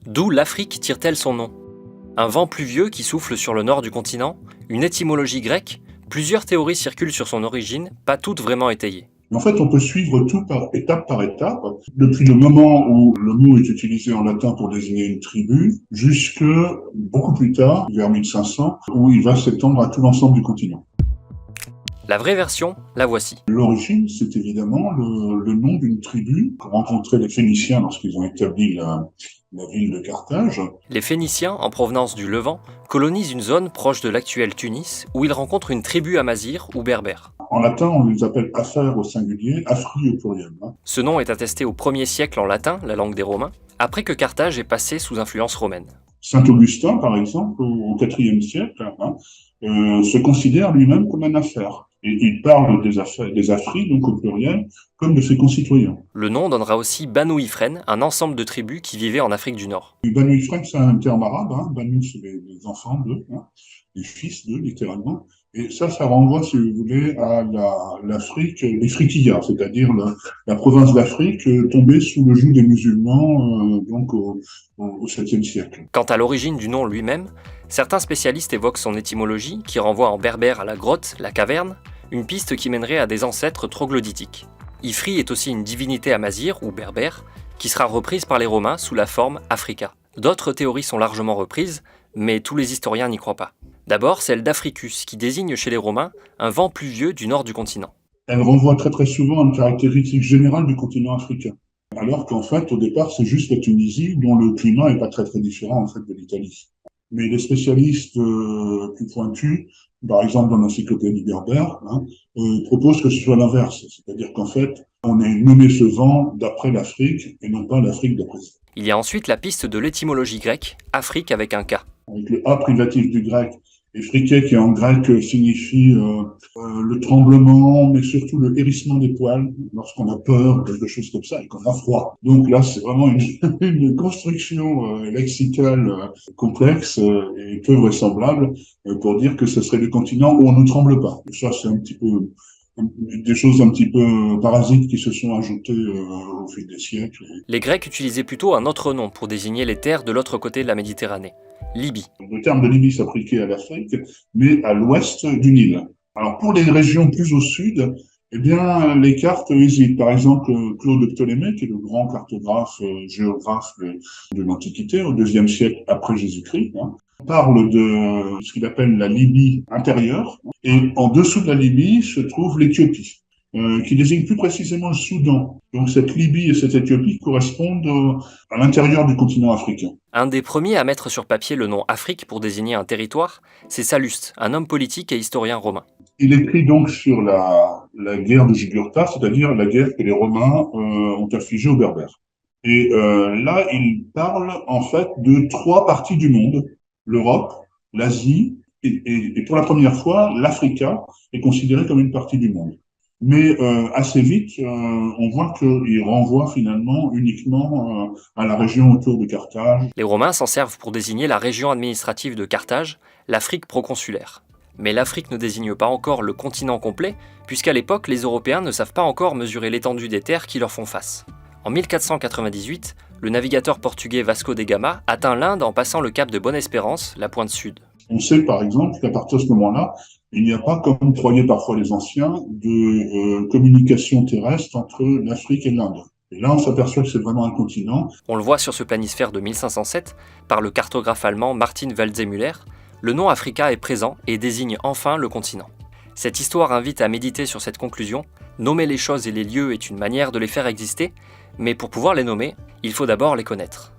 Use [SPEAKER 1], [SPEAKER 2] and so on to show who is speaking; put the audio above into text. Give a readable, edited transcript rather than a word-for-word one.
[SPEAKER 1] D'où l'Afrique tire-t-elle son nom? Un vent pluvieux qui souffle sur le nord du continent? Une étymologie grecque? Plusieurs théories circulent sur son origine, pas toutes vraiment étayées.
[SPEAKER 2] En fait, on peut suivre tout par étape, depuis le moment où le mot est utilisé en latin pour désigner une tribu, jusque beaucoup plus tard, vers 1500, où il va s'étendre à tout l'ensemble du continent.
[SPEAKER 1] La vraie version, la voici.
[SPEAKER 2] L'origine, c'est évidemment le nom d'une tribu que rencontraient les Phéniciens lorsqu'ils ont établi la ville de Carthage.
[SPEAKER 1] Les Phéniciens, en provenance du Levant, colonisent une zone proche de l'actuelle Tunis, où ils rencontrent une tribu amazigh ou berbère.
[SPEAKER 2] En latin, on les appelle affaires au singulier, afri au pluriel.
[SPEAKER 1] Ce nom est attesté au 1er siècle en latin, la langue des Romains, après que Carthage est passée sous influence romaine.
[SPEAKER 2] Saint Augustin, par exemple, au IVe siècle, se considère lui-même comme un affaire. Et il parle des Afri, donc au pluriel, comme de ses concitoyens.
[SPEAKER 1] Le nom donnera aussi Banu Ifren, un ensemble de tribus qui vivaient en Afrique du Nord.
[SPEAKER 2] Banu Ifren, c'est un terme arabe. Banu, c'est les enfants d'eux, les fils d'eux, littéralement. Et ça renvoie, si vous voulez, à l'Afrique, les Frikiyas, c'est-à-dire la province d'Afrique tombée sous le joug des musulmans, donc au 7e siècle.
[SPEAKER 1] Quant à l'origine du nom lui-même, certains spécialistes évoquent son étymologie, qui renvoie en berbère à la grotte, la caverne, une piste qui mènerait à des ancêtres troglodytiques. Ifri est aussi une divinité amazigh ou berbère, qui sera reprise par les Romains sous la forme Africa. D'autres théories sont largement reprises, mais tous les historiens n'y croient pas. D'abord, celle d'Africus, qui désigne chez les Romains un vent pluvieux du nord du continent.
[SPEAKER 2] Elle renvoie très très souvent à une caractéristique générale du continent africain. Alors qu'en fait, au départ, c'est juste la Tunisie, dont le climat n'est pas très très différent en fait de l'Italie. Mais les spécialistes plus pointus, par exemple dans l'encyclopédie berbère, proposent que ce soit l'inverse. C'est-à-dire qu'en fait, on ait nommé ce vent d'après l'Afrique et non pas l'Afrique d'après ça.
[SPEAKER 1] Il y a ensuite la piste de l'étymologie grecque, Afrique avec un K.
[SPEAKER 2] Avec le A privatif du grec, et friquet qui en grec signifie le tremblement, mais surtout le hérissement des poils lorsqu'on a peur, quelque chose comme ça, et qu'on a froid. Donc là, c'est vraiment une construction lexicale complexe et peu vraisemblable pour dire que ce serait le continent où on ne tremble pas. Et ça, c'est un petit peu des choses un petit peu parasites qui se sont ajoutées au fil des siècles.
[SPEAKER 1] Les Grecs utilisaient plutôt un autre nom pour désigner les terres de l'autre côté de la Méditerranée, Libye.
[SPEAKER 2] Le terme de Libye s'appliquait à l'Afrique, mais à l'ouest du Nil. Alors pour les régions plus au sud, eh bien les cartes hésitent. Par exemple, Claude Ptolémée, qui est le grand cartographe, géographe de l'Antiquité, au IIe siècle après Jésus-Christ, parle de ce qu'il appelle la Libye intérieure, et en dessous de la Libye se trouve l'Éthiopie, qui désigne plus précisément le Soudan. Donc cette Libye et cette Éthiopie correspondent à l'intérieur du continent africain.
[SPEAKER 1] Un des premiers à mettre sur papier le nom Afrique pour désigner un territoire, c'est Salluste, un homme politique et historien romain.
[SPEAKER 2] Il écrit donc sur la guerre de Jugurtha, c'est-à-dire la guerre que les Romains ont affligée aux Berbères. Et là, il parle en fait de 3 parties du monde: l'Europe, l'Asie, et pour la première fois, l'Africa est considérée comme une partie du monde. Mais assez vite, on voit qu'il renvoie finalement uniquement à la région autour de Carthage.
[SPEAKER 1] Les Romains s'en servent pour désigner la région administrative de Carthage, l'Afrique proconsulaire. Mais l'Afrique ne désigne pas encore le continent complet, puisqu'à l'époque, les Européens ne savent pas encore mesurer l'étendue des terres qui leur font face. En 1498, le navigateur portugais Vasco de Gama atteint l'Inde en passant le cap de Bonne-Espérance, la pointe sud.
[SPEAKER 2] On sait par exemple qu'à partir de ce moment-là, il n'y a pas, comme croyaient parfois les anciens, de communication terrestre entre l'Afrique et l'Inde. Et là, on s'aperçoit que c'est vraiment un continent.
[SPEAKER 1] On le voit sur ce planisphère de 1507, par le cartographe allemand Martin Waldseemüller, le nom Africa est présent et désigne enfin le continent. Cette histoire invite à méditer sur cette conclusion. Nommer les choses et les lieux est une manière de les faire exister, mais pour pouvoir les nommer, il faut d'abord les connaître.